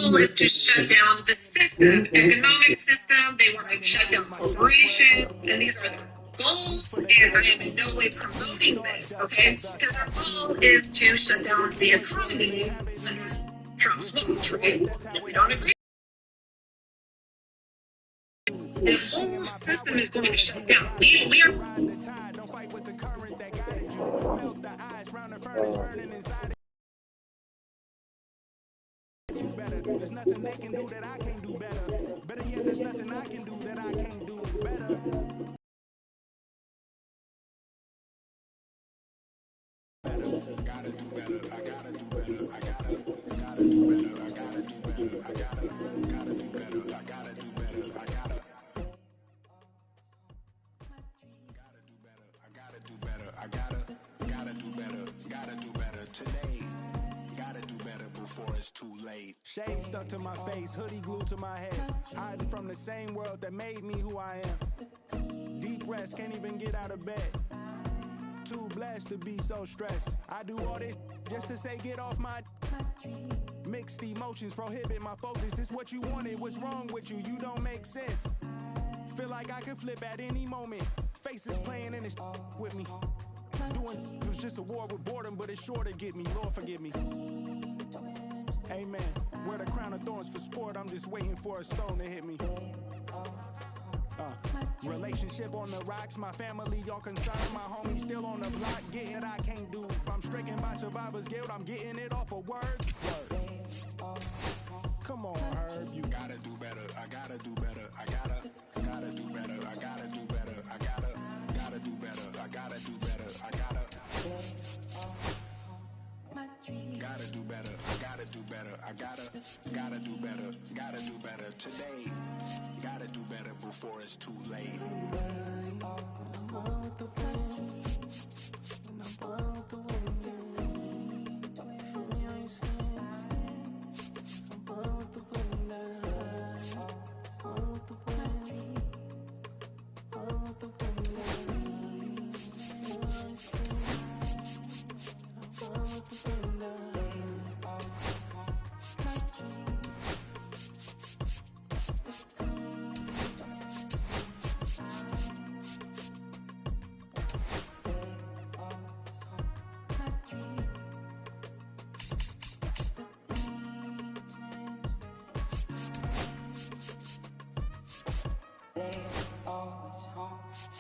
goal is to shut down the system, economic system. They want to shut down corporations, and these are their goals. And I am in no way promoting this, okay? Because their goal is to shut down the economy under Trump's watch, right? We don't agree. The whole system is going to shut down. We are. There's nothing they can do that I can't do better. Better yet, there's nothing I can do that I can't do better. Gotta do better. I gotta do better. I gotta do better. I gotta do better. I gotta do better. I gotta do better. I gotta do better. I gotta do better. I gotta do better. I gotta do better. Gotta do better today. Gotta do better before it's too late. Shade stuck to my face, hoodie glued to my head. Hiding from the same world that made me who I am. Deep rest, can't even get out of bed. Too blessed to be so stressed. I do all this just to say get off my. Mixed emotions prohibit my focus. This what you wanted, what's wrong with you? You don't make sense. Feel like I could flip at any moment. Faces playing in this with me. Doing it was just a war with boredom, but it's sure to get me. Lord forgive me. Amen. Wear the crown of thorns for sport. I'm just waiting for a stone to hit me. Relationship on the rocks. My family all concerned. My homie still on the block. Getting it I can't do. I'm stricken by survivor's guilt. I'm getting it off of words. Come on, Herb. You gotta do better. I gotta do better. I gotta do better. I gotta do better. I gotta do better. I gotta do better. I gotta do better. I gotta do better. I gotta do better. Gotta do better today. Gotta do better before it's too late.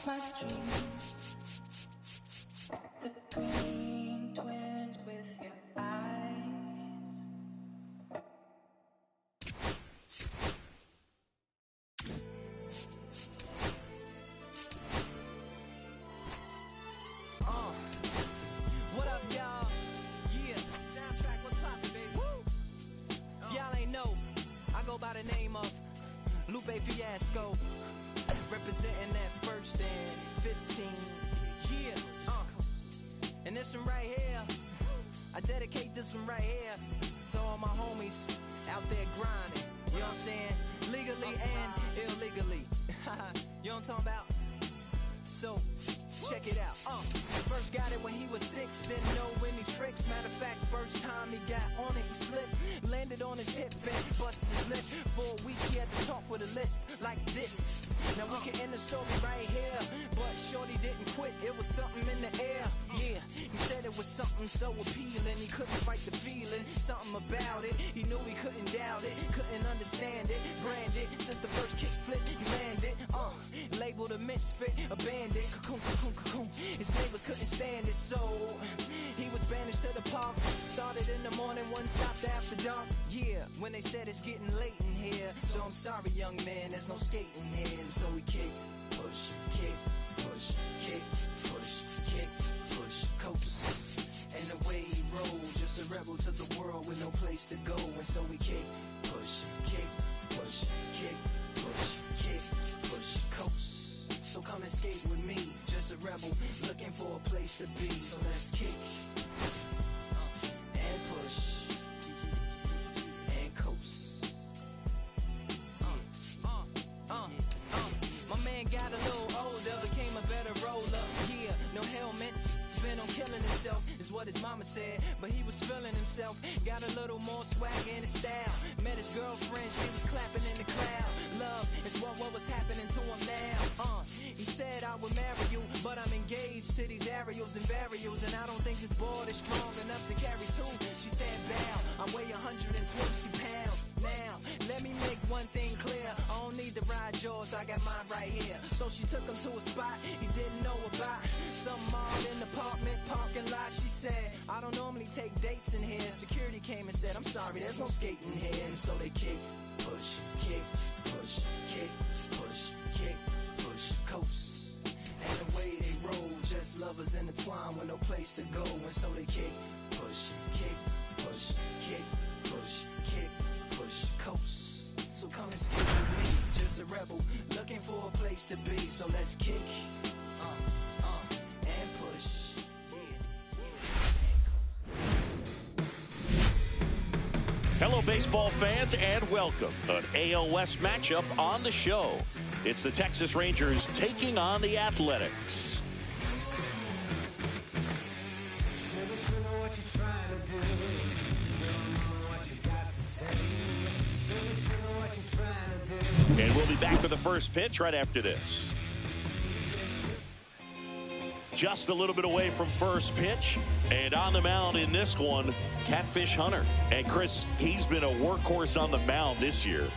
My dreams, the green twins with your eyes. What up, y'all? Yeah, soundtrack, what's poppin', baby? Woo! Y'all ain't know, I go by the name of Lupe Fiasco. Representing that first and 15. Yeah, and this one right here, I dedicate this one right here to all my homies out there grinding. You know what I'm saying? Legally and illegally. You know what I'm talking about? So, check it out. First got it when he was 6, didn't know any tricks. Matter of fact, first time he got on it, he slipped. Landed on his hip and busted his lip. For a week he had to talk with a list like this. Now we can end the story right here, but shorty didn't quit, it was something in the air. Yeah, he said it was something so appealing, he couldn't fight the feeling, something about it. He knew he couldn't doubt it, couldn't understand it. Branded, since the first kick flip, he landed. Labeled a misfit, a bandit. Cocoon, cocoon, cocoon. His neighbors couldn't stand it, so he was banished to the park. Started in the morning, one stopped after dark. Yeah, when they said it's getting late in here, so I'm sorry, young man, there's no skating here. And so we kick, push, kick, push, kick, push, kick, push, coast. And the way he rolled, just a rebel to the world with no place to go. And so we kick, push, kick, push, kick, push, kick, push, coast. So come and skate with me, just a rebel looking for a place to be. So let's kick and push and coast. My man got a little older, became a better roller. Yeah, no helmet, bent on killing himself, is what his mama said. But he was feeling himself, got a little more swag in his style. Met his girlfriend, she was clapping in the crowd. Love is what was happening to him now. He said I would marry you, but I'm engaged to these aerials and burials, and I don't think this board is strong enough to carry two. She said, bow, I weigh 120 pounds. Now, let me make one thing clear. I don't need to ride yours, I got mine right here. So she took him to a spot he didn't know about. Some mall in the apartment parking lot. She said, I don't normally take dates in here. Security came and said, I'm sorry, there's no skating here. And so they kick, push, kick, push, kick, push, kick, push, coast. And the way they roll, just lovers intertwined with no place to go. And so they kick, push, kick, push, kick, push, kick, push, coast. So come and skate with me, just a rebel, looking for a place to be. So let's kick, and push. Hello, baseball fans, and welcome to an AL West matchup on the show. It's the Texas Rangers taking on the Athletics. And we'll be back with the first pitch right after this. Just a little bit away from first pitch, and on the mound in this one, Catfish Hunter. And Chris, he's been a workhorse on the mound this year.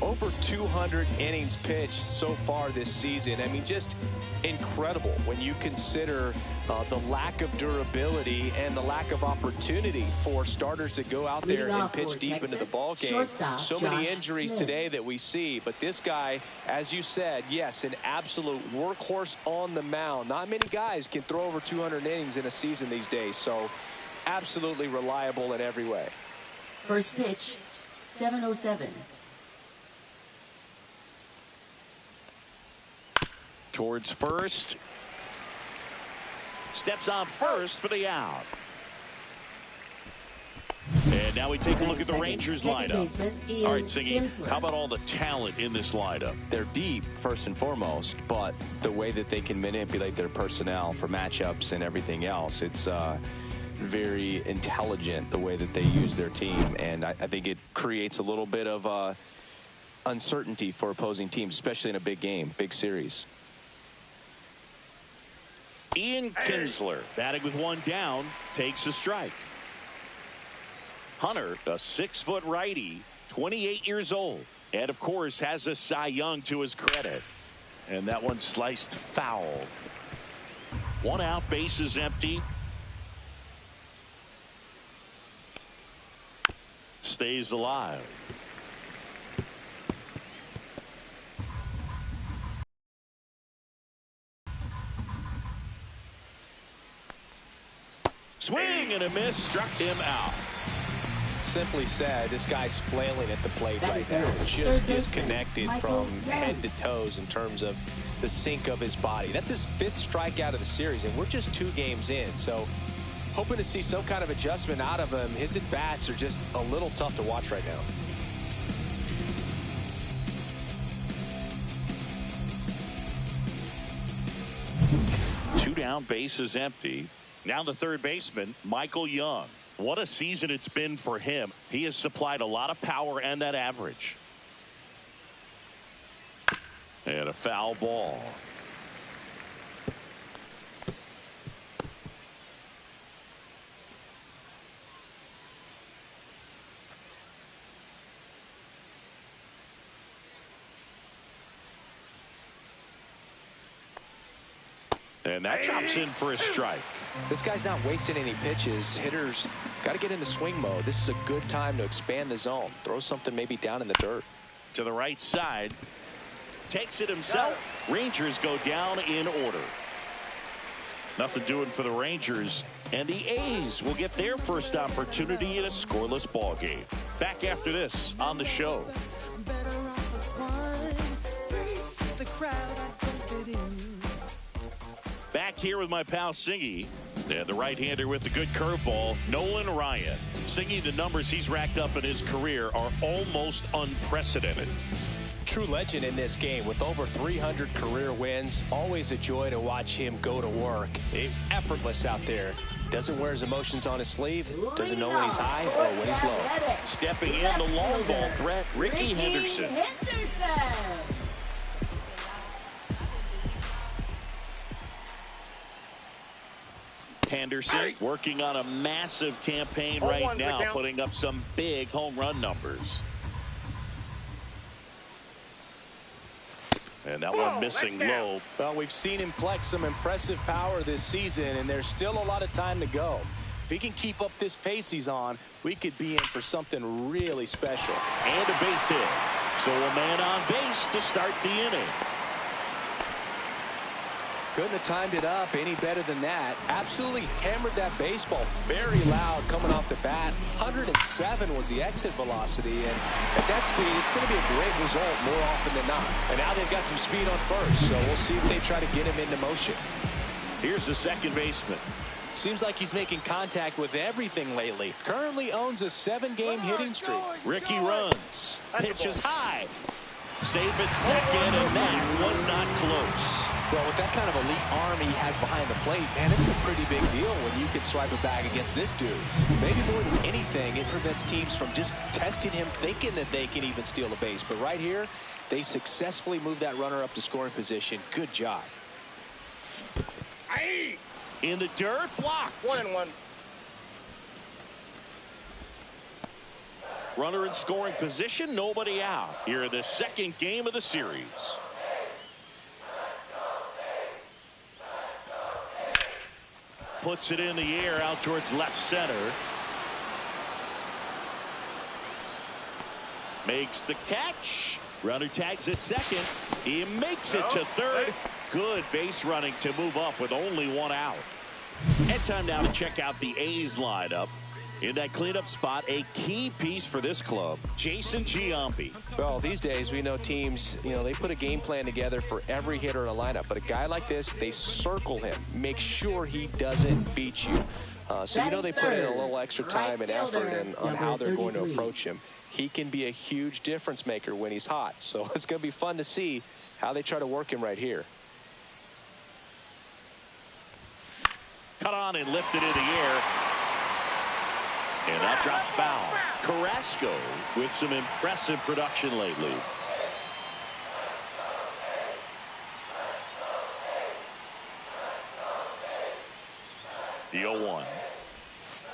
Over 200 innings pitched so far this season. I mean, just incredible when you consider the lack of durability and the lack of opportunity for starters to go out there and pitch deep into the ball game. So many injuries today that we see, but this guy, as you said, yes, an absolute workhorse on the mound. Not many guys can throw over 200 innings in a season these days, so absolutely reliable in every way. First pitch, 7:07. Towards first. Steps on first for the out. And now we take a look at the Rangers lineup. All right, Siggy, how about all the talent in this lineup? They're deep, first and foremost, but the way that they can manipulate their personnel for matchups and everything else, it's very intelligent the way that they use their team. And I think it creates a little bit of uncertainty for opposing teams, especially in a big game, big series. Ian Kinsler, batting with one down, takes a strike. Hunter, a 6-foot righty, 28 years old, and of course has a Cy Young to his credit. And that one sliced foul. One out, bases empty. Stays alive. Swing and a miss, struck him out. Simply said, this guy's flailing at the plate right now. Just disconnected from head to toes in terms of the sink of his body. That's his 5th strikeout of the series, and we're just 2 games in. So hoping to see some kind of adjustment out of him. His at-bats are just a little tough to watch right now. Two down, bases empty. Now the third baseman, Michael Young. What a season it's been for him. He has supplied a lot of power and that average. And a foul ball. And that drops in for a strike. This guy's not wasting any pitches. Hitters got to get into swing mode. This is a good time to expand the zone. Throw something maybe down in the dirt. To the right side. Takes it himself. Rangers go down in order. Nothing doing for the Rangers. And the A's will get their first opportunity in a scoreless ball game. Back after this on the show. Back here with my pal Singy, and the right-hander with the good curveball, Nolan Ryan. Singy, the numbers he's racked up in his career are almost unprecedented. true legend in this game with over 300 career wins. Always a joy to watch him go to work. It's effortless out there. Doesn't wear his emotions on his sleeve. Doesn't know when he's high or when he's low. Stepping in the long ball threat, Ricky Henderson. Henderson working on a massive campaign right now, putting up some big home run numbers. And that one missing low. Well, we've seen him flex some impressive power this season, and there's still a lot of time to go. If he can keep up this pace he's on, we could be in for something really special. And a base hit. So a man on base to start the inning. Couldn't have timed it up any better than that. Absolutely hammered that baseball. Very loud coming off the bat. 107 was the exit velocity. And at that speed, it's going to be a great result more often than not. And now they've got some speed on first. So we'll see if they try to get him into motion. Here's the second baseman. Seems like he's making contact with everything lately. Currently owns a 7-game hitting streak. Ricky runs. Pitches high. Safe at second, and that was not close. Well, with that kind of elite arm he has behind the plate, man, it's a pretty big deal when you can swipe a bag against this dude. Maybe more than anything, it prevents teams from just testing him, thinking that they can even steal a base. But right here, they successfully moved that runner up to scoring position. Good job. In the dirt, blocked. 1-1. Runner in scoring position, nobody out. Here in the second game of the series. Puts it in the air out towards left center. Makes the catch. Runner tags at second. He makes it to third. Good base running to move up with only one out. And time now to check out the A's lineup. In that cleanup spot, a key piece for this club, Jason Giambi. Well, these days we know teams, they put a game plan together for every hitter in a lineup. But a guy like this, they circle him, make sure he doesn't beat you. So they put in a little extra time and effort on how they're going to approach him. He can be a huge difference maker when he's hot. So it's going to be fun to see how they try to work him right here. Cut on and lifted in the air. And that drops foul. Carrasco with some impressive production lately. The 0-1.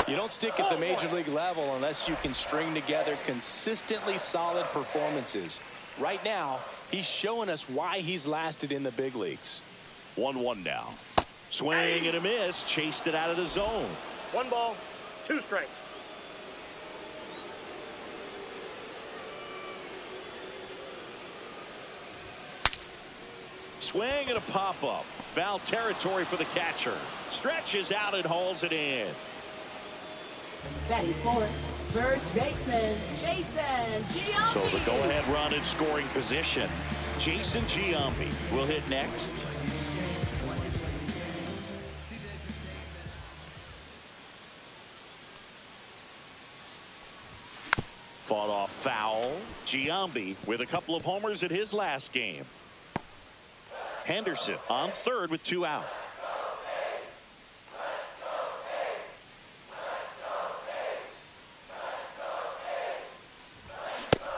You don't stick at the major league level unless you can string together consistently solid performances. Right now, he's showing us why he's lasted in the big leagues. 1-1 now. Swing and a miss. Chased it out of the zone. 1 ball, 2 strikes. Swing and a pop-up. Foul territory for the catcher. Stretches out and hauls it in. Batting fourth, first baseman, Jason Giambi. So the go-ahead run in scoring position. Jason Giambi will hit next. Fought off foul. Giambi with a couple of homers in his last game. Henderson on third with 2 out.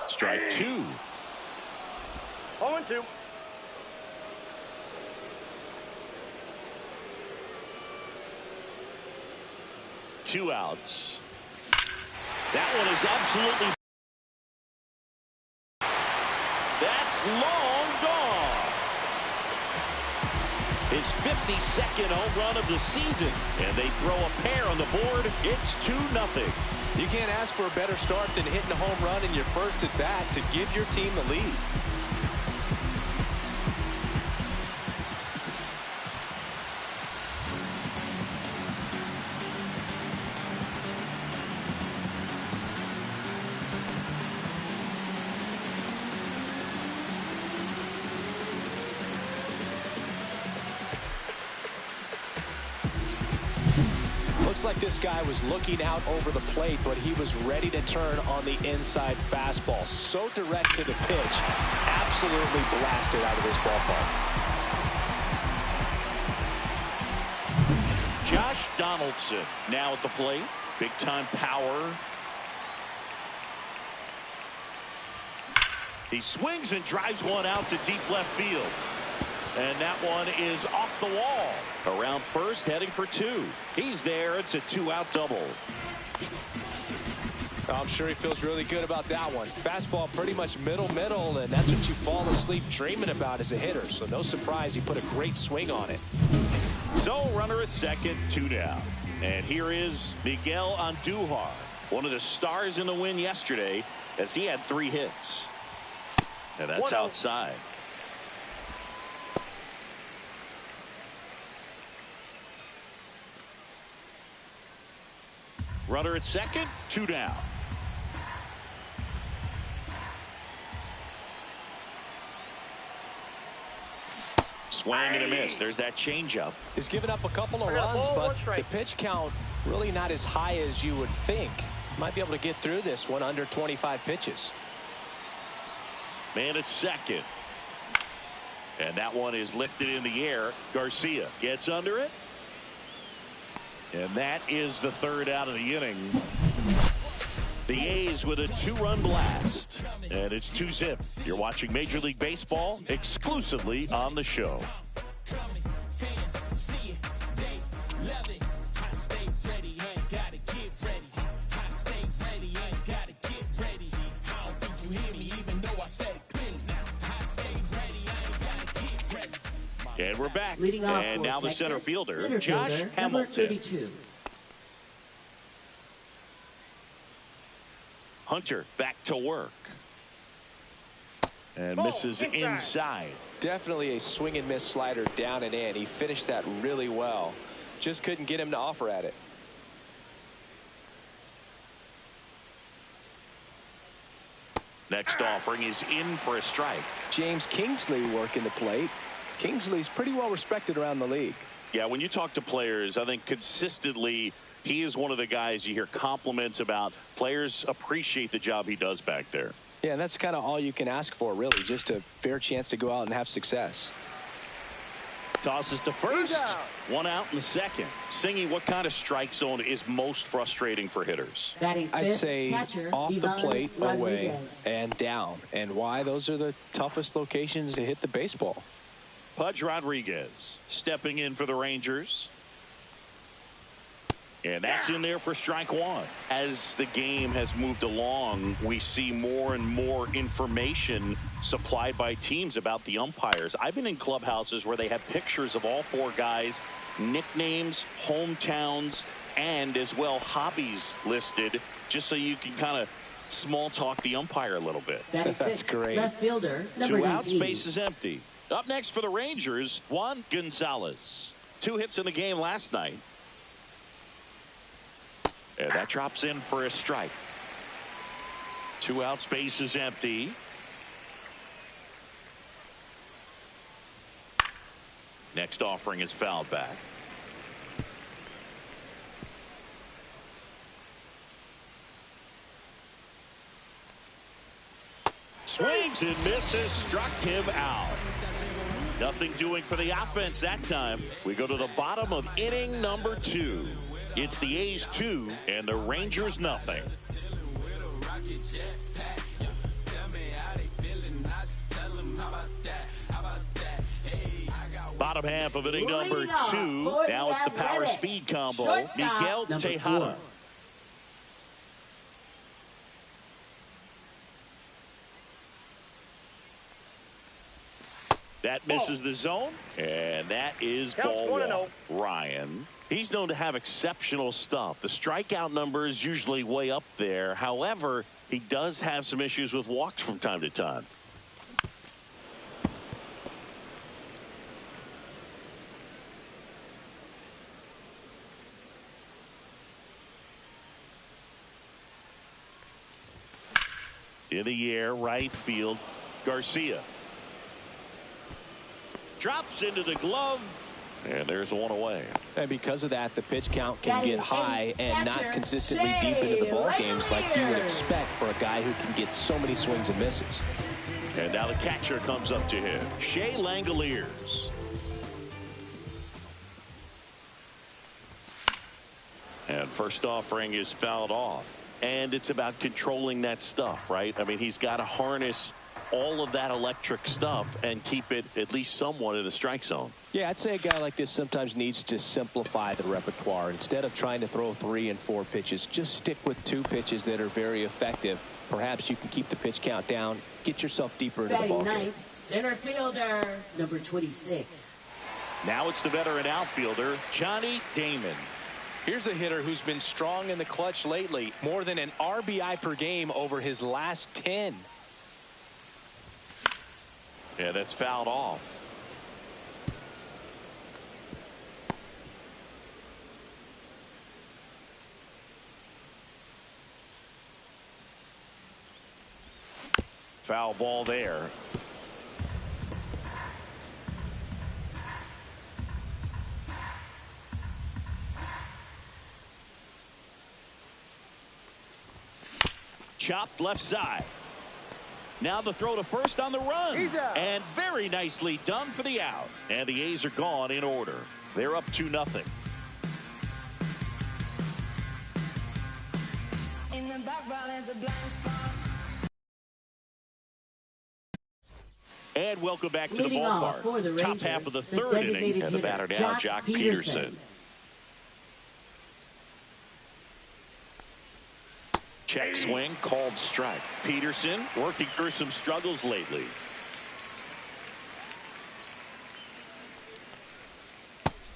Strike 2. 0-2. Two outs. That one is absolutely. That's long gone. His 52nd home run of the season. And they throw a pair on the board. It's 2-0. You can't ask for a better start than hitting a home run in your first at bat to give your team the lead. looks like this guy was looking out over the plate, but he was ready to turn on the inside fastball. So direct to the pitch. Absolutely blasted out of this ballpark. Josh Donaldson now at the plate. Big time power. He swings and drives one out to deep left field. And that one is off the wall. Around first, heading for two. He's there. It's a 2-out double. I'm sure he feels really good about that one. Fastball pretty much middle, and that's what you fall asleep dreaming about as a hitter. So no surprise he put a great swing on it. So runner at second, 2 down. And here is Miguel Andujar, one of the stars in the win yesterday, as he had 3 hits. And that's outside. Runner at second, 2 down. Swing and a miss. There's that changeup. He's given up a couple of runs, but the pitch count really not as high as you would think. Might be able to get through this one under 25 pitches. Man at second. And that one is lifted in the air. Garcia gets under it. And that is the 3rd out of the inning. The A's with a 2-run blast. And it's 2-zip. You're watching Major League Baseball exclusively on the show. And we're back. And now the center fielder, Josh Hamilton. Hunter back to work. And misses inside. Definitely a swing and miss slider down and in. He finished that really well. Just couldn't get him to offer at it. Next offering is in for a strike. James Kingsley working the plate. Kingsley's pretty well respected around the league. Yeah, when you talk to players, I think consistently he is one of the guys you hear compliments about. Players appreciate the job he does back there. Yeah, and that's kind of all you can ask for, really, just a fair chance to go out and have success. Tosses to first. 1 out in the second. Singy, what kind of strike zone is most frustrating for hitters? I'd say off the plate, away, and down. And why? Those are the toughest locations to hit the baseball. Pudge Rodriguez stepping in for the Rangers. And that's in there for strike 1. As the game has moved along, we see more and more information supplied by teams about the umpires. I've been in clubhouses where they have pictures of all 4 guys, nicknames, hometowns, and as well hobbies listed, just so you can kind of small talk the umpire a little bit. That's great. Left fielder, number 2 outs, 19. base is empty. Up next for the Rangers, Juan Gonzalez. 2 hits in the game last night. And that drops in for a strike. 2 outs, base is empty. Next offering is fouled back. Swings and misses, struck him out. Nothing doing for the offense that time. We go to the bottom of inning number 2. It's the A's 2 and the Rangers nothing. Bottom half of inning number 2. Now it's the power speed combo. Miguel Tejada. That misses the zone, and that is ball 1. Ryan. He's known to have exceptional stuff. The strikeout number is usually way up there. However, he does have some issues with walks from time to time. In the air, right field, Garcia. Drops into the glove, And there's one away. And because of that, the pitch count can get high and not consistently deep into the ball games like you would expect for a guy who can get so many swings and misses. And now the catcher comes up to him, Shea Langoliers. And first offering is fouled off. And it's about controlling that stuff, right? I mean, he's got to harness all of that electric stuff and keep it at least somewhat in the strike zone. Yeah, I'd say a guy like this sometimes needs to simplify the repertoire. Instead of trying to throw 3 and 4 pitches, just stick with 2 pitches that are very effective. Perhaps you can keep the pitch count down, get yourself deeper into the ball game. Center fielder, number 26. Now it's the veteran outfielder, Johnny Damon. Here's a hitter who's been strong in the clutch lately, more than an RBI per game over his last 10. Yeah, that's fouled off. Foul ball there. Chopped left side. Now the throw to first on the run. And very nicely done for the out. And the A's are gone in order. They're up 2-0. In the background is a blind spot. And welcome back to the Leading off ballpark. for the Top Rangers, half of the the third inning. designated And the hitter, batter now, Joc Joc Pederson. Pederson. Check swing, called strike. Pederson working through some struggles lately.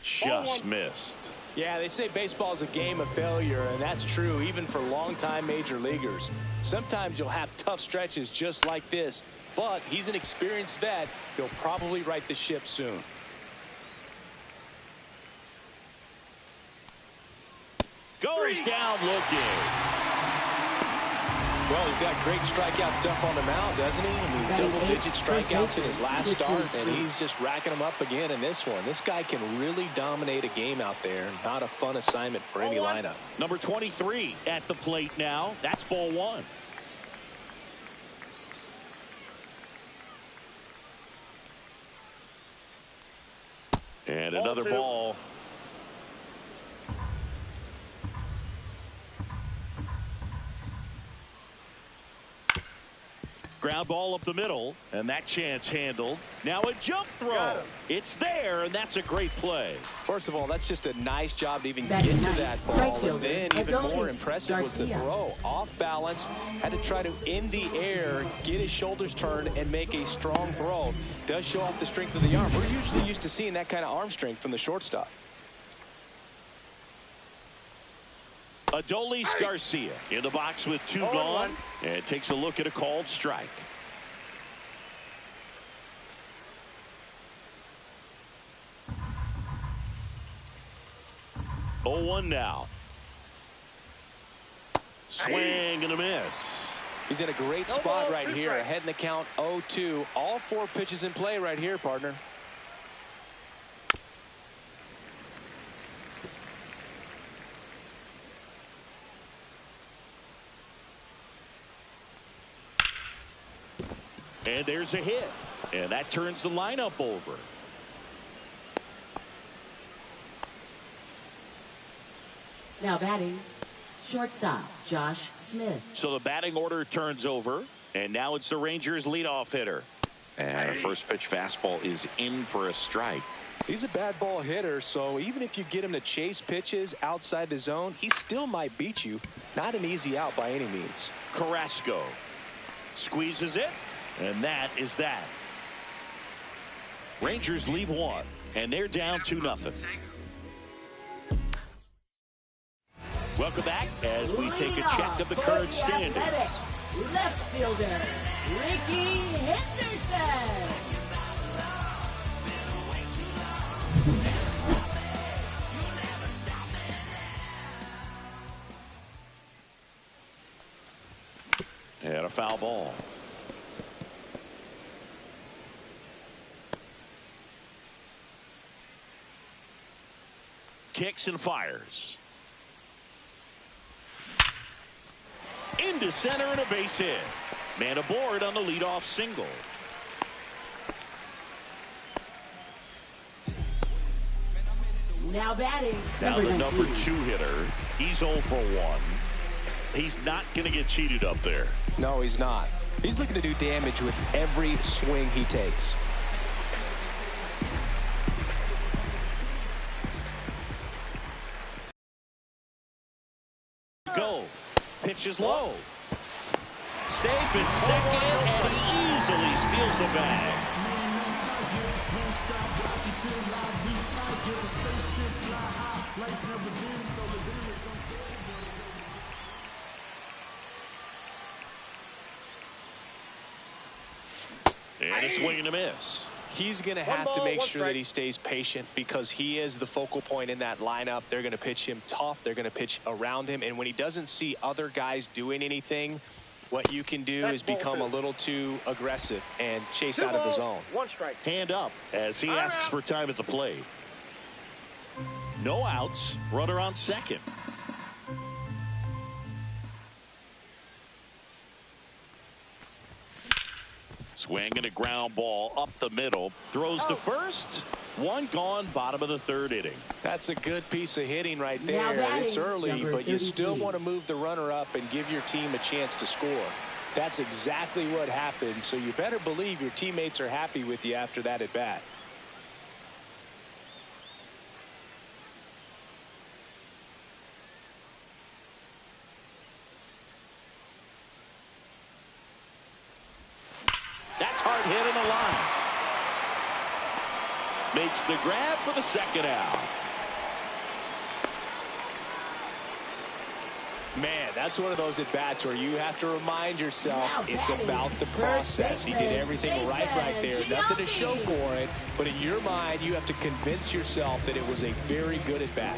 Just missed. Yeah, they say baseball is a game of failure, and that's true even for longtime major leaguers. Sometimes you'll have tough stretches just like this, but he's an experienced vet. He'll probably right the ship soon. Goes down looking. Well, he's got great strikeout stuff on the mound, doesn't he? I mean, double-digit strikeouts in his last start, and he's just racking them up again in this one. This guy can really dominate a game out there. Not a fun assignment for any lineup. Number 23 at the plate now. That's ball 1. And another ball. Ground ball up the middle, and that chance handled. Now a jump throw. It's there, and that's a great play. First of all, that's just a nice job to even get to that ball. And then even more impressive was the throw. Off balance, had to try to, in the air, get his shoulders turned and make a strong throw. Does show off the strength of the arm. We're usually used to seeing that kind of arm strength from the shortstop. Adolis Garcia in the box with 2 gone, and takes a look at a called strike. Oh, 0-1 now. Swing and a miss. He's in a great spot right here. Ahead in the count 0-2. All 4 pitches in play right here, partner. And there's a hit. And that turns the lineup over. Now batting, shortstop, Josh Smith. So the batting order turns over. And now it's the Rangers leadoff hitter. And a first pitch fastball is in for a strike. He's a bad ball hitter, so even if you get him to chase pitches outside the zone, he still might beat you. Not an easy out by any means. Carrasco squeezes it. And that is that. Rangers leave 1, and they're down 2-0. Welcome back as we take a check of the current standings. Left fielder, Ricky Henderson. And a foul ball. kicks and fires. Into center and a base hit. Man aboard on the leadoff single. Now batting. Now the number 19. 2 hitter. He's 0 for 1. He's not going to get cheated up there. No, he's not. He's looking to do damage with every swing he takes. Go. Pitch is low. Safe in second, and he easily steals the bag. And a swing and a miss. He's going to have to make sure that he stays patient because he is the focal point in that lineup. They're going to pitch him tough. They're going to pitch around him. And when he doesn't see other guys doing anything, what you can do is become a little too aggressive and chase out of the zone. 1 strike. Hand up as he asks for time at the plate. No outs. Runner on second. Swing and a ground ball up the middle. Throws to first. 1 gone, bottom of the 3rd inning. That's a good piece of hitting right there. It's early, but you still want to move the runner up and give your team a chance to score. That's exactly what happened, so you better believe your teammates are happy with you after that at bat. That's hard hit in the line. Makes the grab for the 2nd out. Man, that's one of those at-bats where you have to remind yourself it's about the process. He did everything right there. Nothing to show for it. But in your mind, you have to convince yourself that it was a very good at-bat.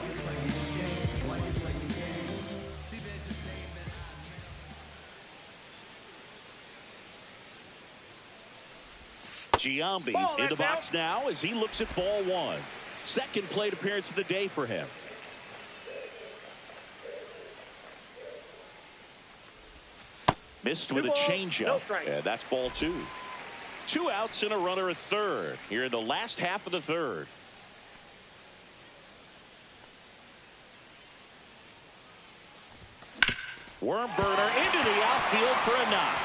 Giambi in the box now as he looks at ball 1. 2nd plate appearance of the day for him. Missed with a changeup. And that's ball 2. 2 outs and a runner at 3rd here in the last half of the 3rd. Worm burner into the outfield for a knock.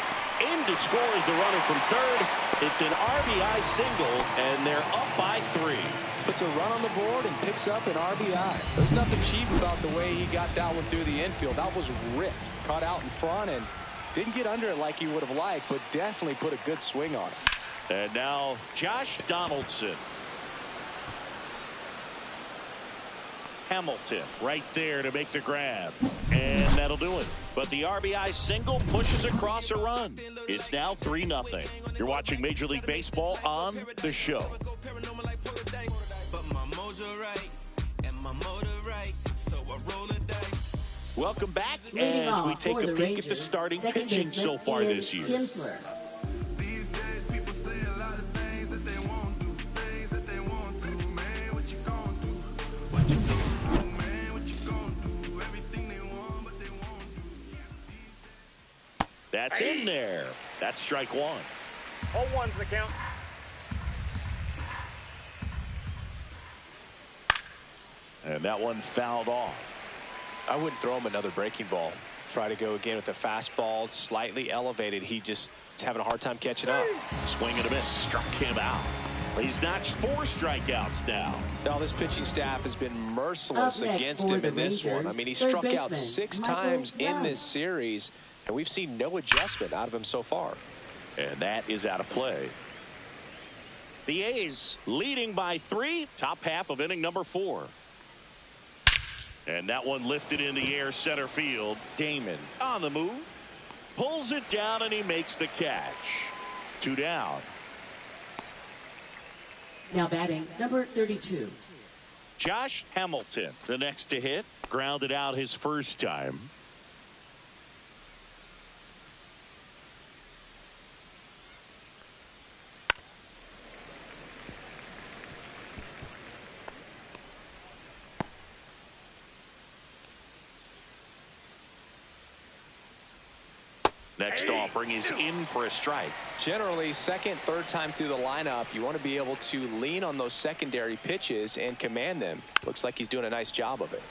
In to score is the runner from 3rd. It's an RBI single, and they're up by 3. Puts a run on the board and picks up an RBI. There's nothing cheap about the way he got that one through the infield. That was ripped. Caught out in front and didn't get under it like he would have liked, but definitely put a good swing on it. And now Josh Donaldson. Hamilton right there to make the grab. And that'll do it. But the RBI single pushes across a run. It's now 3-0. You're watching Major League Baseball on The Show. Welcome back as we take a peek at the starting pitching so far this year. Kinsler. That's in there. That's strike 1. 0-1's the count. And that one fouled off. I wouldn't throw him another breaking ball. Try to go again with the fastball, slightly elevated. He's having a hard time catching up. Swing and a miss. Struck him out. He's notched 4 strikeouts now. Now this pitching staff has been merciless against him in this one. I mean, he struck out 6 times in this series, and we've seen no adjustment out of him so far. And that is out of play. The A's leading by 3. Top half of inning number 4. And that one lifted in the air center field. Damon on the move. Pulls it down and he makes the catch. 2 down. Now batting number 32. Josh Hamilton, the next to hit. Grounded out his first time. Next offering is in for a strike. Generally, second, third time through the lineup, you want to be able to lean on those secondary pitches and command them. Looks like he's doing a nice job of it.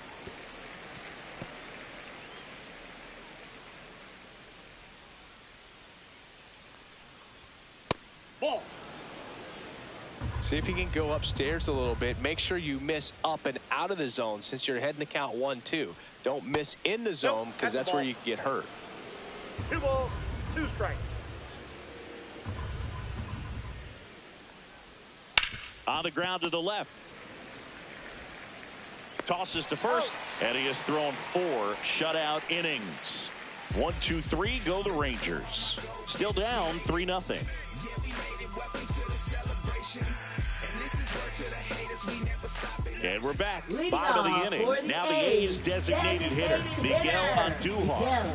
Ball. See if you can go upstairs a little bit. Make sure you miss up and out of the zone since you're heading to count 1-2. Don't miss in the zone because that's where you can get hurt. 2 balls, 2 strikes. On the ground to the left. Tosses to first, and he has thrown 4 shutout innings. 1, 2, 3 go the Rangers. Still down 3-0. And we're back. Bottom of the inning. Now the A's designated hitter, Miguel Andujar.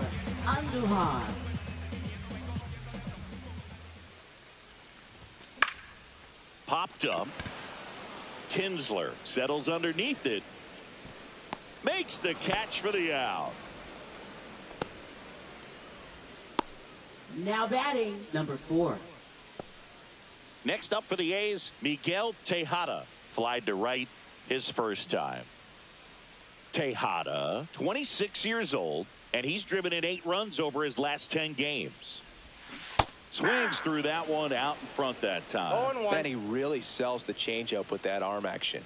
Popped up. Kinsler settles underneath it. Makes the catch for the out. Now batting, number 4. Next up for the A's, Miguel Tejada. Flied to right his first time. Tejada, 26 years old, and he's driven in 8 runs over his last 10 games. Swings through that one out in front that time. And he really sells the changeup with that arm action.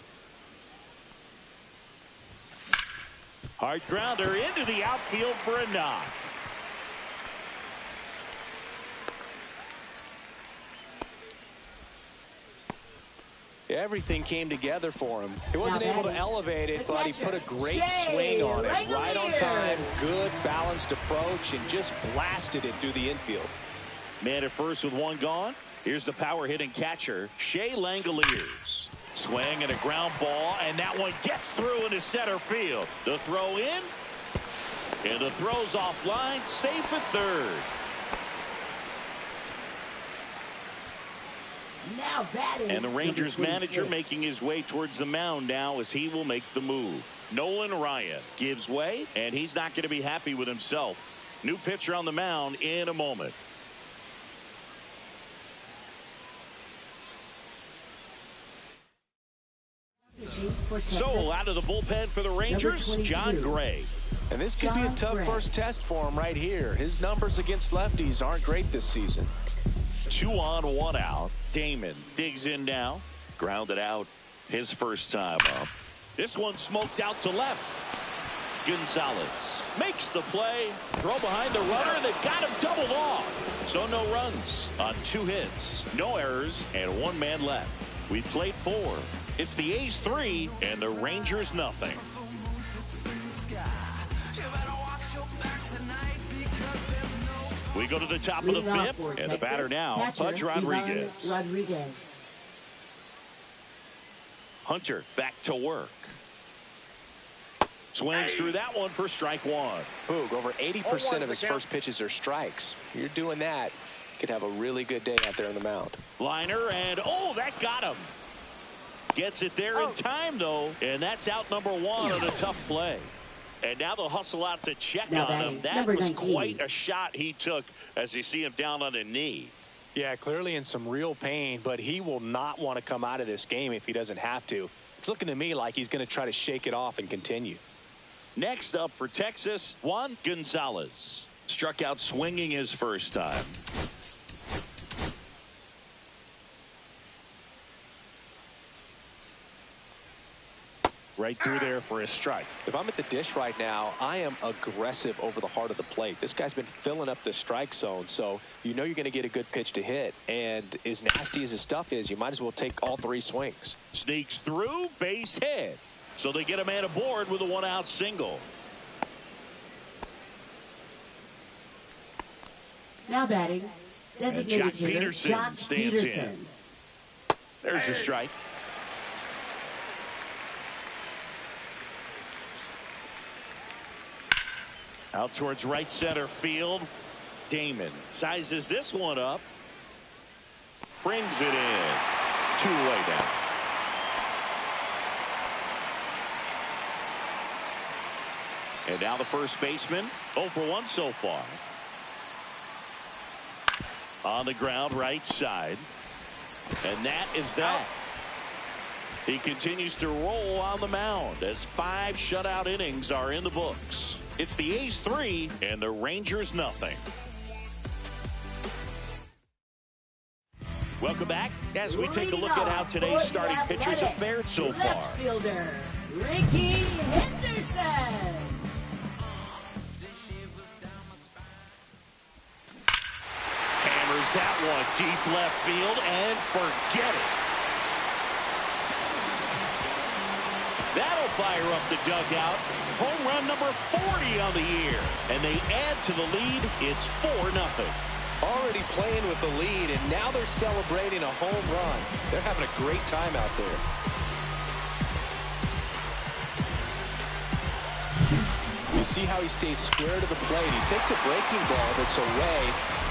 Hard grounder into the outfield for a knock. Everything came together for him. He wasn't able to elevate it, but he put a great swing on it. Right on time, good balanced approach, and just blasted it through the infield. Man at first with 1 gone. Here's the power hitting catcher, Shea Langoliers. Swing and a ground ball, and that one gets through into center field. The throw in, and the throw's offline, safe at third. Now batting, and the Rangers manager 26. making his way towards the mound now as he will make the move. Nolan Ryan gives way, and he's not going to be happy with himself. New pitcher on the mound in a moment. So out of the bullpen for the Rangers, John Gray. And this could be a tough first test for him right here. His numbers against lefties aren't great this season. 2 on, 1 out. Damon digs in now. Grounded out his first time up. This one smoked out to left. Gonzalez makes the play. Throw behind the runner. They've got him doubled off. So no runs on 2 hits. No errors and 1 man left. We've played 4. It's the A's 3 and the Rangers nothing. We go to the top of the 5th, and the batter now, Pudge Rodriguez. Hunter back to work. Swings through that one for strike 1. Boog, over 80% of his first pitches are strikes. You're doing that, you could have a really good day out there on the mound. Liner, and oh, that got him. Gets it there in time, though, and that's out number 1 on a tough play. And now they'll hustle out to check on him. That was quite a shot he took as you see him down on a knee. Yeah, clearly in some real pain, but he will not want to come out of this game if he doesn't have to. It's looking to me like he's going to try to shake it off and continue. Next up for Texas, Juan Gonzalez. Struck out swinging his first time. Right through there for a strike. If I'm at the dish right now, I am aggressive over the heart of the plate. This guy's been filling up the strike zone, so you know you're going to get a good pitch to hit. And as nasty as his stuff is, you might as well take all 3 swings. Sneaks through, base hit. So they get a man aboard with a 1-out single. Now batting, designated hitter, Peterson Jock stands Peterson. in. There's the strike. Out towards right center field. Damon sizes this one up. Brings it in. 2-away now. And now the first baseman. 0 for 1 so far. On the ground, right side. And that is that. He continues to roll on the mound as 5 shutout innings are in the books. It's the A's 3 and the Rangers nothing. Welcome back as we take a look at how today's starting pitchers have fared so far. Left fielder, Ricky Henderson. Hammers that one deep left field and forget it. That'll fire up the dugout. Home run number 40 on the year. And they add to the lead. It's 4-0. Already playing with the lead, and now they're celebrating a home run. They're having a great time out there. You see how he stays square to the plate. He takes a breaking ball that's away,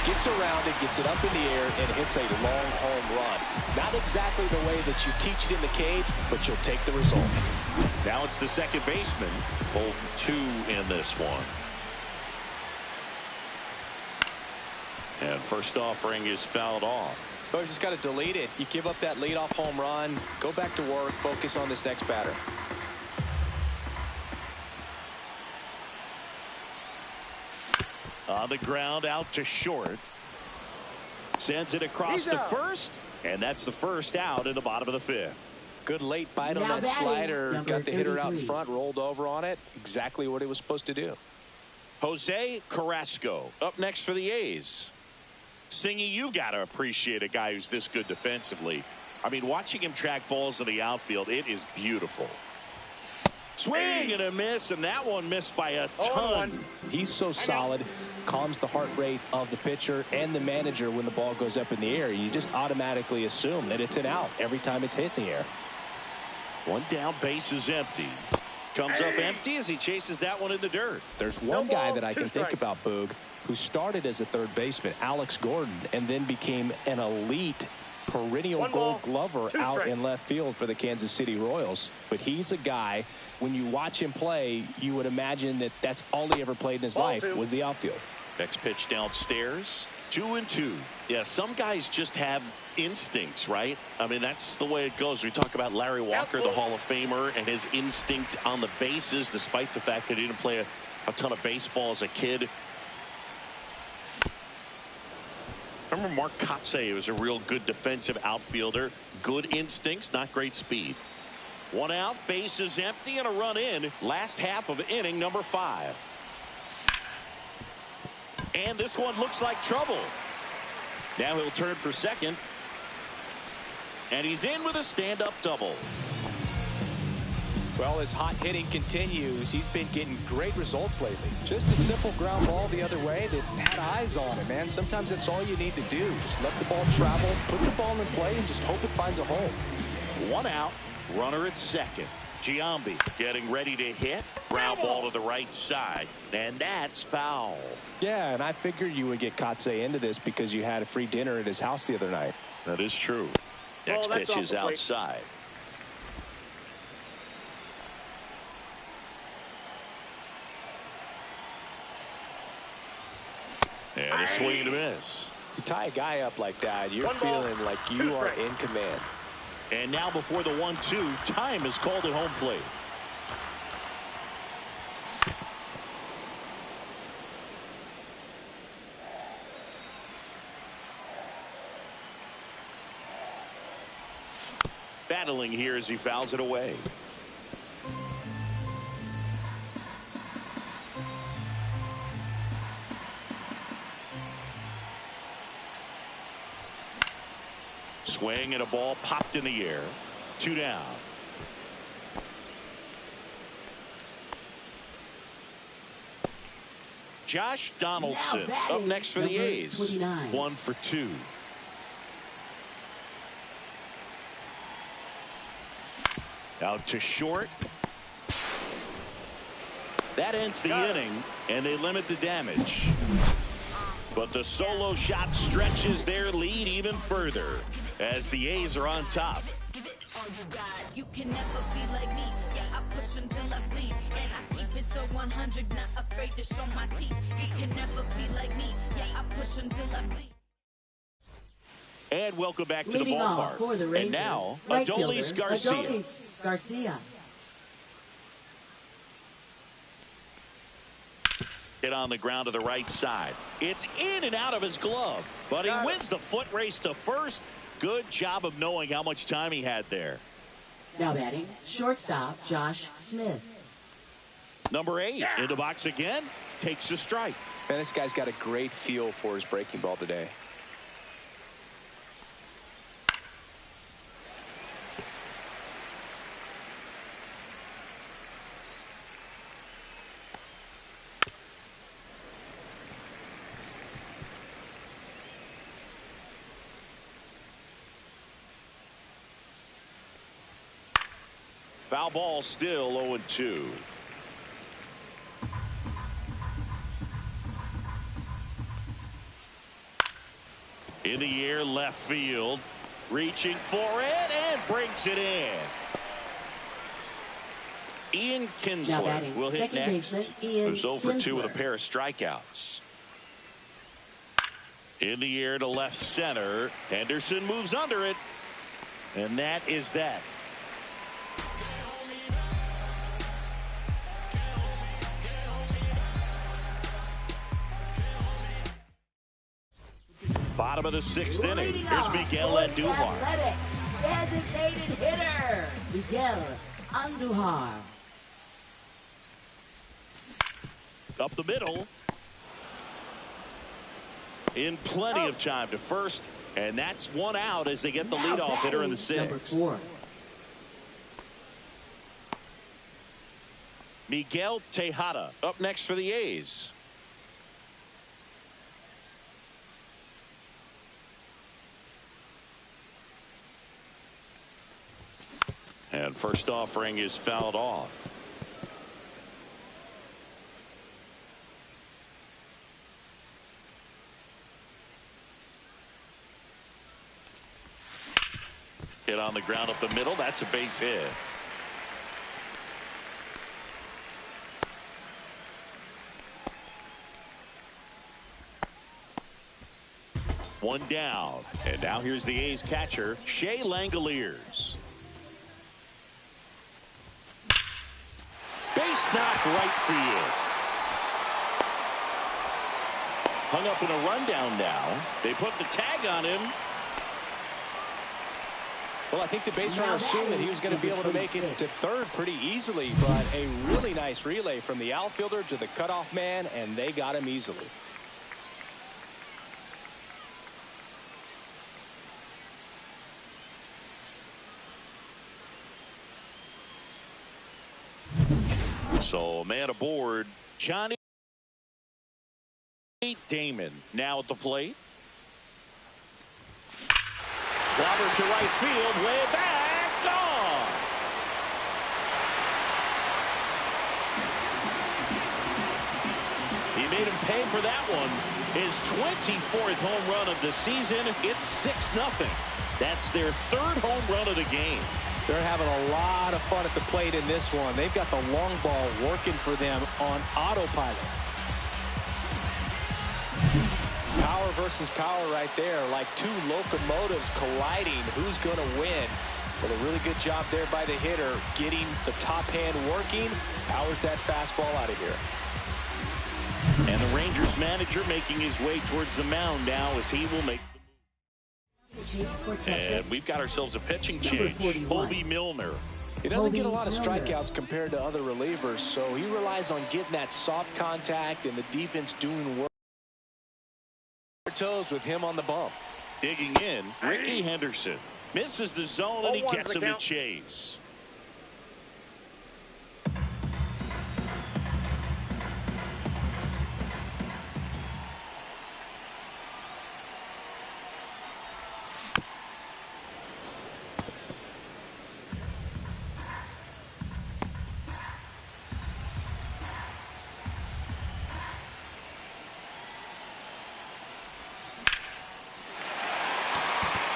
gets around it, gets it up in the air, and hits a long home run. Not exactly the way that you teach it in the cage, but you'll take the result. Now it's the second baseman. Both 2 in this one. And first offering is fouled off. So you just got to delete it. You give up that leadoff home run, go back to work, focus on this next batter. On the ground, out to short. Sends it across the first, and that's the first out in the bottom of the 5th. Good late bite on that slider. Got the hitter out in front, rolled over on it. Exactly what it was supposed to do. Jose Carrasco up next for the A's. Singy, you got to appreciate a guy who's this good defensively. I mean, watching him track balls in the outfield, it is beautiful. Swing and a miss, and that one missed by a ton. He's so solid, calms the heart rate of the pitcher and the manager when the ball goes up in the air. You just automatically assume that it's an out every time it's hit in the air. One down, base is empty. Comes up empty as he chases that one in the dirt. There's one guy that I can think about, Boog, who started as a third baseman, Alex Gordon, and then became an elite perennial Gold Glover out in left field for the Kansas City Royals. But he's a guy, when you watch him play, you would imagine that that's all he ever played in his life was the outfield. Next pitch downstairs. 2-2. Yeah, some guys just have instincts, right? I mean, that's the way it goes. We talk about Larry Walker, the Hall of Famer, and his instinct on the bases, despite the fact that he didn't play a ton of baseball as a kid. Remember Mark Kotsay was a real good defensive outfielder. Good instincts, not great speed. One out, base is empty, and a run in. Last half of inning number 5. And this one looks like trouble. Now he'll turn for second. And he's in with a stand-up double. Well, his hot hitting continues. He's been getting great results lately. Just a simple ground ball the other way that had eyes on it, man. Sometimes that's all you need to do. Just let the ball travel, put the ball in play, and just hope it finds a hole. One out, runner at second. Giambi getting ready to hit. Ground ball to the right side, and that's foul. Yeah, and I figured you would get Kotsay into this because you had a free dinner at his house the other night. That is true. Next pitch is outside. And a swing and a miss. You tie a guy up like that, you're feeling like you are in command. And now before the 1-2, time is called at home plate. Battling here as he fouls it away. Swing and a ball popped in the air. 2 down. Josh Donaldson up next for the A's. 29. 1 for 2. Out to short. That ends the inning, and they limit the damage. But the solo shot stretches their lead even further as the A's are on top. Give it all you got. You can never be like me. Yeah, I push until I bleed. And I keep it so 100, not afraid to show my teeth. You can never be like me. Yeah, I push until I bleed. And welcome back to the Leading off ballpark. for the Rangers, And now, right Adolis fielder, Garcia. Adolis Garcia. Hit on the ground to the right side. It's in and out of his glove, but he wins the foot race to first. Good job of knowing how much time he had there. Now batting, shortstop Josh Smith. Number 8 in the box again, takes a strike. Man, this guy's got a great feel for his breaking ball today. Foul ball, still 0-2. In the air, left field. Reaching for it and brings it in. Ian Kinsler will hit next. Who's 0 for 2 with a pair of strikeouts. In the air to left center. Henderson moves under it. And that is that. Bottom of the 6th inning. Here's Miguel Andujar. Athletic designated hitter, Miguel Andujar. Up the middle. In plenty of time to first. And that's one out as they get the leadoff hitter in the 6th. Miguel Tejada up next for the A's. And first offering is fouled off. Hit on the ground up the middle. That's a base hit. One down. And now here's the A's catcher, Shea Langoliers. Base knock right field. Hung up in a rundown now. They put the tag on him. Well, I think the base runner assumed that he was going to be able to make it to third pretty easily, but a really nice relay from the outfielder to the cutoff man, and they got him easily. So, man aboard, Johnny Damon now at the plate. Clobber to right field, way back, gone. He made him pay for that one. His 24th home run of the season. It's 6-0. That's their 3rd home run of the game. They're having a lot of fun at the plate in this one. They've got the long ball working for them on autopilot. Power versus power right there, like two locomotives colliding. Who's going to win? Well, a really good job there by the hitter, getting the top hand working. Powers that fastball out of here. And the Rangers manager making his way towards the mound now as he will make the move. And we've got ourselves a pitching change. Colby Milner. He doesn't get a lot of strikeouts compared to other relievers, so he relies on getting that soft contact and the defense doing work. Toes with him on the bump. Digging in, Ricky Henderson misses the zone and he gets him to chase.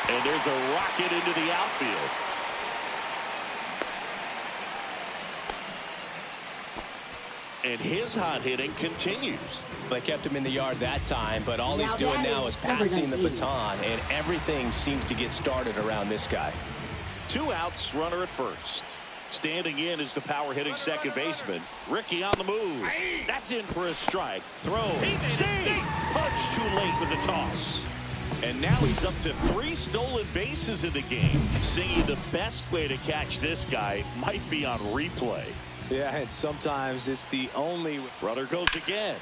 And there's a rocket into the outfield. and his hot hitting continues. They kept him in the yard that time, but all he's doing now is passing the baton, and everything seems to get started around this guy. 2 outs, runner at first. Standing in is the power-hitting second baseman. Ricky on the move. That's in for a strike. Throw. Save. Punch too late with the toss. And now he's up to 3 stolen bases in the game. Singing the best way to catch this guy might be on replay. Yeah, and sometimes it's the only. Runner goes again.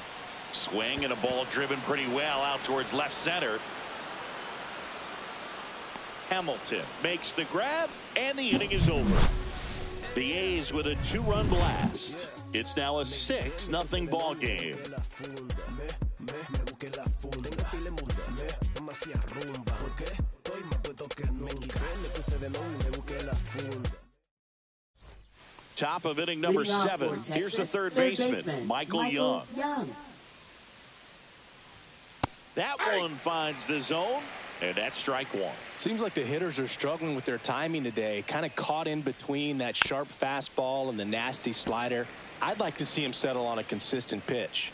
Swing and a ball driven pretty well out towards left center. Hamilton makes the grab, and the inning is over. The A's with a 2-run blast. It's now a 6-0 ball game. Top of inning number 7. Here's the third baseman, Michael Young. That one finds the zone, and that's strike 1. Seems like the hitters are struggling with their timing today, kind of caught in between that sharp fastball and the nasty slider. I'd like to see him settle on a consistent pitch.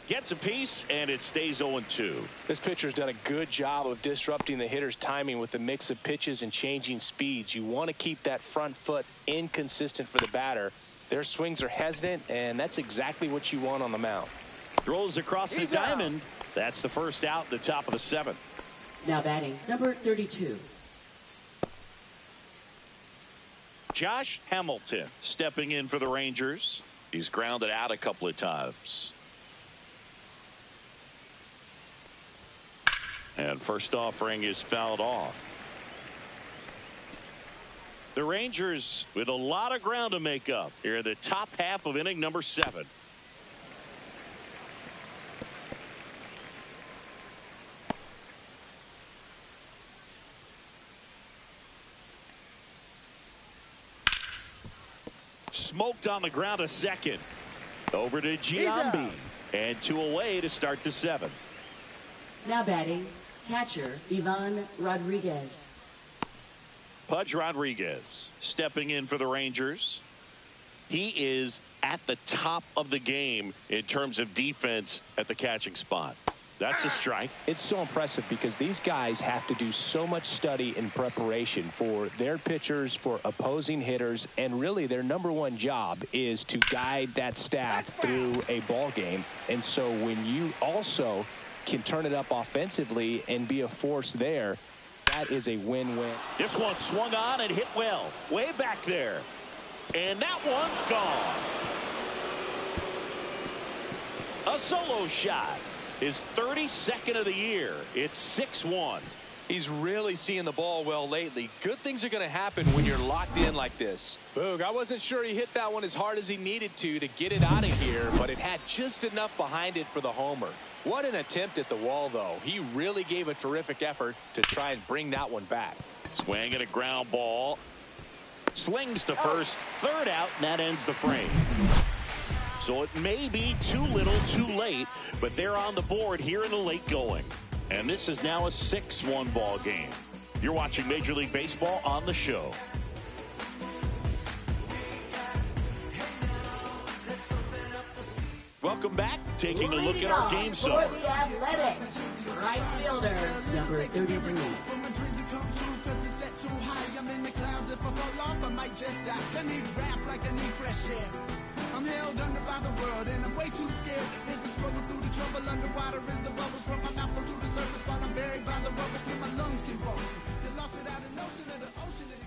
Gets a piece, and it stays 0-2. This pitcher's done a good job of disrupting the hitter's timing with the mix of pitches and changing speeds. You want to keep that front foot inconsistent for the batter. Their swings are hesitant, and that's exactly what you want on the mound. Throws across the diamond. That's the first out at the top of the 7th. Now batting, number 32. Josh Hamilton stepping in for the Rangers. He's grounded out a couple of times. And first offering is fouled off. The Rangers with a lot of ground to make up here in the top half of inning number 7. Smoked on the ground a second. Over to Giambi. And 2 away to start the 7th. Now batting, catcher Ivan Rodriguez. Pudge Rodriguez stepping in for the Rangers. He is at the top of the game in terms of defense at the catching spot. That's a strike. It's so impressive because these guys have to do so much study and preparation for their pitchers, for opposing hitters, and really their #1 job is to guide that staff through a ball game. And so when you also can turn it up offensively and be a force there, that is a win-win. This one swung on and hit well. Way back there. And that one's gone. A solo shot. His 32nd of the year. It's 6-1. He's really seeing the ball well lately. Good things are going to happen when you're locked in like this. Boog, I wasn't sure he hit that one as hard as he needed to get it out of here, but it had just enough behind it for the homer. What an attempt at the wall, though. He really gave a terrific effort to try and bring that one back. Swing at a ground ball. Slings to first. Third out, and that ends the frame. So it may be too little too late, but they're on the board here in the late going. And this is now a 6-1 ball game. You're watching Major League Baseball on the show. Welcome back. Taking a look at our game summary. For the Athletics, right fielder, number 33. I'm held under by the world and I'm way too scared. It's the struggle through the trouble underwater is the bubbles from my mouth to the surface while I'm buried by the rubble and my lungs can bust. They lost it out in the ocean of the ocean that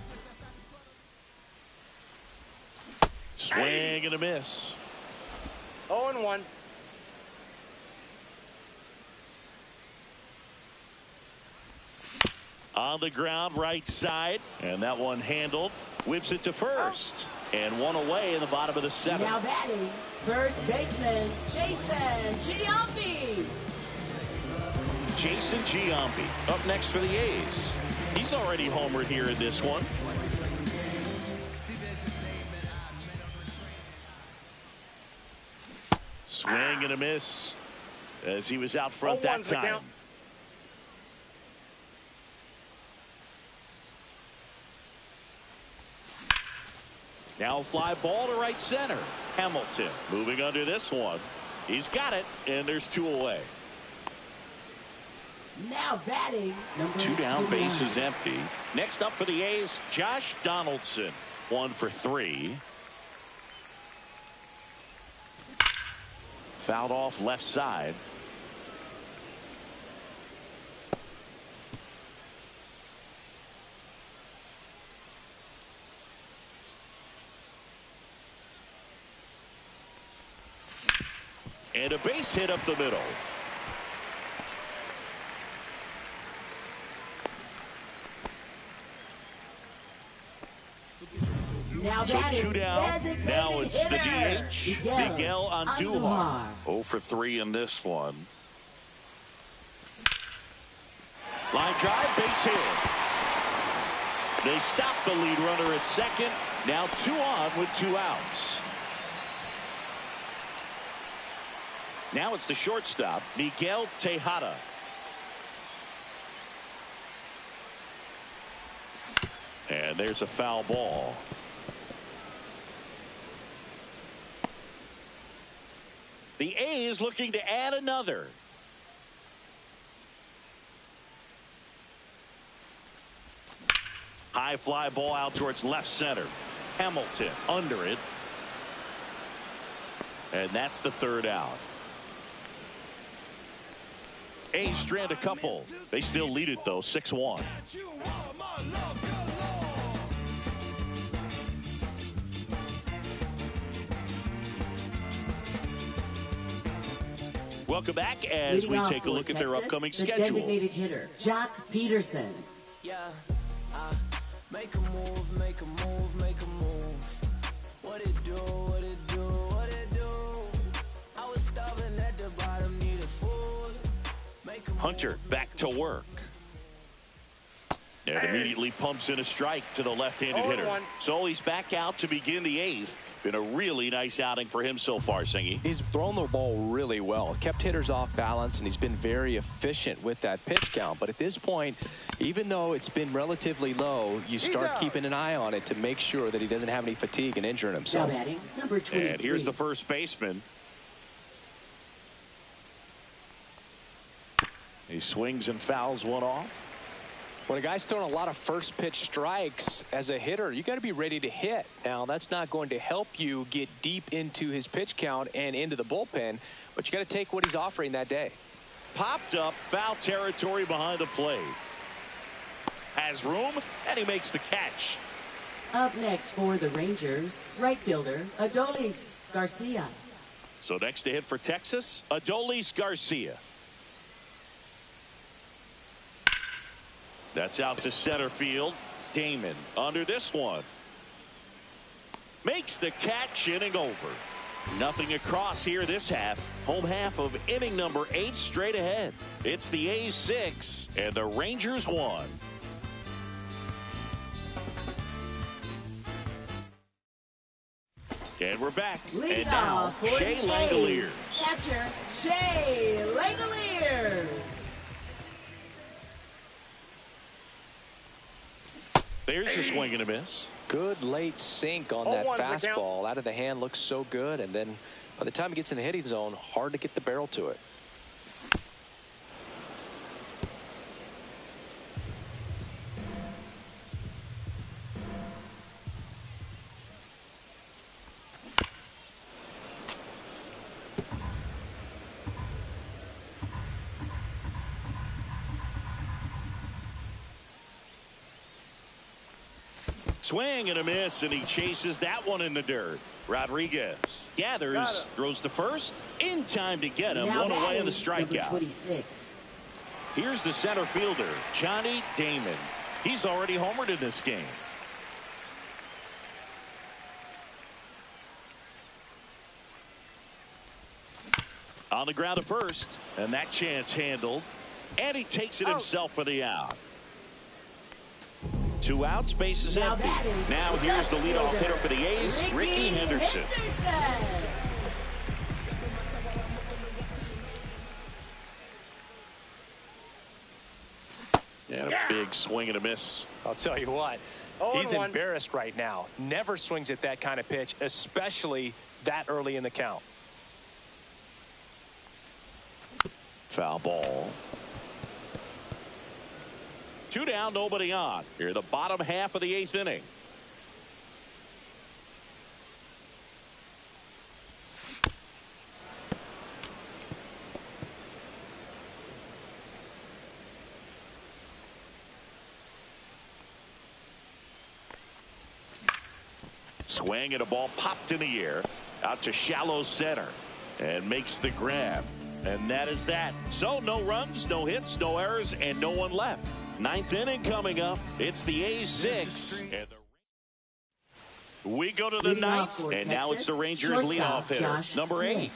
exists. Swing and a miss. 0-1. On the ground, right side, and that one handled. Whips it to first, and 1 away in the bottom of the 7th. Now batting, first baseman Jason Giambi. Jason Giambi up next for the A's. He's already homered here in this one. Swing and a miss as he was out front that time. Now a fly ball to right center. Hamilton moving under this one. He's got it, and there's 2 away. Now batting, number 2 down, 29. bases empty. Next up for the A's, Josh Donaldson. 1 for 3. Fouled off left side. And a base hit up the middle. Now So 2 down. Now it's the DH, Miguel Andujar. 0 for 3 in this one. Line drive, base hit. They stop the lead runner at second. Now 2 on with 2 outs. Now it's the shortstop, Miguel Tejada. And there's a foul ball. The A's looking to add another. High fly ball out towards left center. Hamilton under it. And that's the 3rd out. A's strand a couple. They still lead it though, 6-1. Welcome back as we take a look at their upcoming schedule. Designated hitter, Jock Peterson. Yeah, make a move, make a move, make a move. What it do, what it do, what it do. I was starving at the bottom, needed food. Make a Hunter back to work. And immediately pumps in a strike to the left-handed hitter. So he's back out to begin the 8th. Been a really nice outing for him so far, Singy. He's thrown the ball really well, kept hitters off balance, and he's been very efficient with that pitch count. But at this point, even though it's been relatively low, you start keeping an eye on it to make sure that he doesn't have any fatigue and injuring himself. Now batting, number 23. And here's the first baseman. He swings and fouls one off. When a guy's throwing a lot of first pitch strikes as a hitter, you got to be ready to hit. Now, that's not going to help you get deep into his pitch count and into the bullpen, but you got to take what he's offering that day. Popped up, foul territory behind the plate. Has room, and he makes the catch. Up next for the Rangers, right fielder, Adolis Garcia. So next to hit for Texas, Adolis Garcia. That's out to center field. Damon under this one. Makes the catch, inning over. Nothing across here this half. Home half of inning number 8 straight ahead. It's the A's 6 and the Rangers 1. And we're back. Leading and now, off for Shea the Langoliers. A's, catcher Shea Langoliers. There's the swing and a miss. Good late sink on that fastball. Out of the hand, looks so good. And then by the time it gets in the hitting zone, hard to get the barrel to it. Swing and a miss, and he chases that one in the dirt. Rodriguez gathers, throws to first, in time to get him. Now One away in the batting, strikeout. number 26. Here's the center fielder, Johnny Damon. He's already homered in this game. On the ground to first, and that chance handled, and he takes it himself for the out. 2 outs, base is empty. Now here's the leadoff hitter for the A's, Ricky Henderson. And a big swing and a miss. I'll tell you what, He's embarrassed right now. Never swings at that kind of pitch, especially that early in the count. Foul ball. 2 down, nobody on. Here, the bottom half of the 8th inning. Swing and a ball popped in the air out to shallow center and makes the grab. And that is that. So no runs, no hits, no errors, and no one left. 9th inning coming up. It's the A's 6. And we go to the 9th, and now it's the Rangers leadoff hitter, number 8.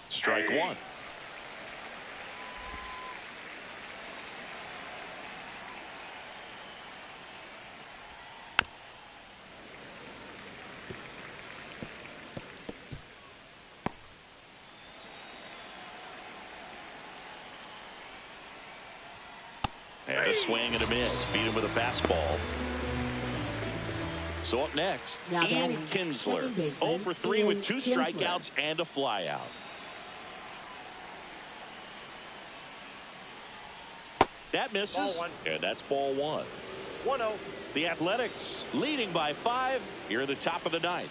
Strike one. And a swing and a miss. Beat him with a fastball. So up next, Ian Kinsler. 0 for 3 with 2 strikeouts and a flyout. That misses, and that's ball 1. 1-0. The Athletics leading by 5 here at the top of the 9th.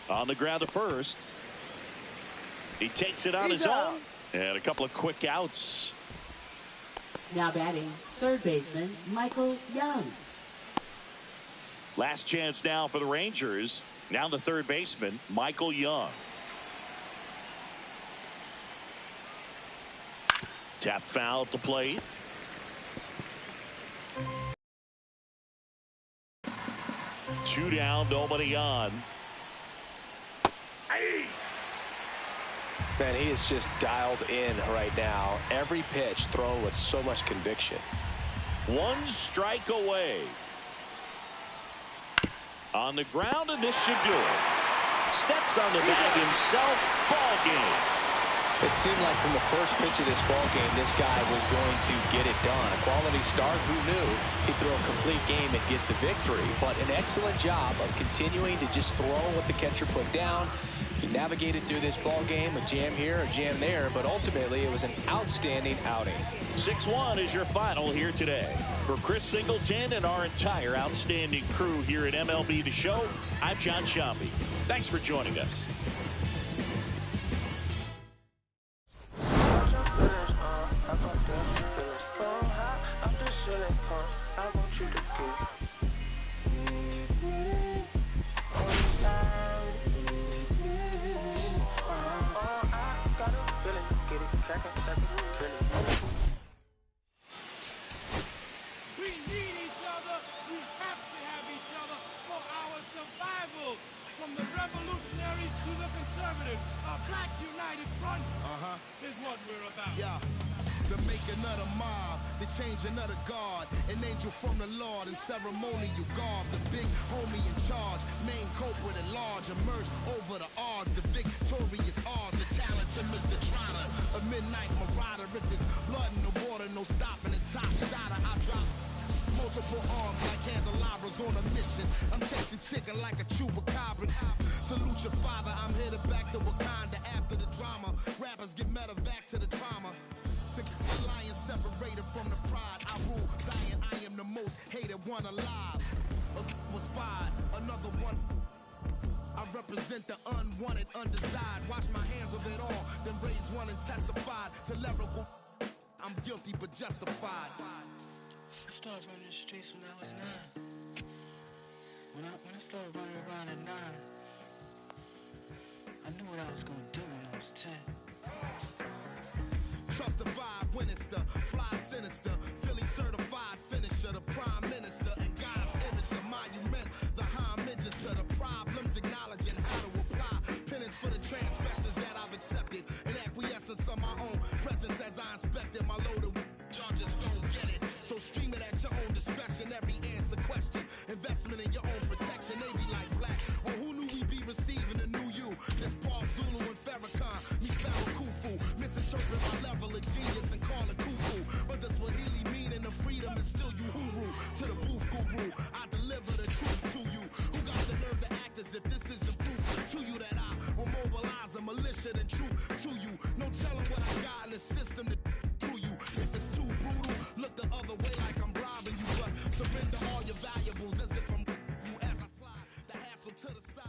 On the ground to first. He takes it on his own. And a couple of quick outs. Now batting, third baseman Michael Young. Last chance now for the Rangers. Now the third baseman, Michael Young. Tap foul at the plate. Two down, nobody on. Man, he is just dialed in right now. Every pitch thrown with so much conviction. 1 strike away. On the ground, and this should do it. Steps on the bag himself. Ball game. It seemed like from the first pitch of this ball game, this guy was going to get it done. A quality start. Who knew he'd throw a complete game and get the victory? But an excellent job of continuing to just throw what the catcher put down. He navigated through this ball game, a jam here, a jam there, but ultimately it was an outstanding outing. 6-1 is your final here today. For Chris Singleton and our entire outstanding crew here at MLB The Show, I'm John Sciambi. Thanks for joining us. Ceremonial guard, the big homie in charge, main culprit at large, emerged over the odds, the victorious odds, the talented Mr. Trotter, a midnight marauder. If it's blood in the water, no stopping the top shotter. I drop multiple arms like candelabras on a mission. I'm chasing chicken like a chupacabra. Salute your father, I'm headed back to Wakanda after the drama. Rappers get medevac to the trauma. The lion separated from the pride. I rule Zion, I am the most hated one alive. Was fired, another one. I represent the unwanted, undesired. Wash my hands of it all, then raise one and testify to lyrical. I'm guilty but justified. I started running the streets when I was 9. When I started running around at 9, I knew what I was gonna do when I was 10. Trust the vibe when it's the fly sinister, Philly certified finisher, the prime minister, and God's image, the monument, the homages to the problems, acknowledging how to apply penance for the transgressions that I've accepted, and acquiescence of my own presence as I inspected my loaded charges don't get it. So stream it at your own discretion, every answer question, investment in your own protection. They be like black, well who knew we be to the side.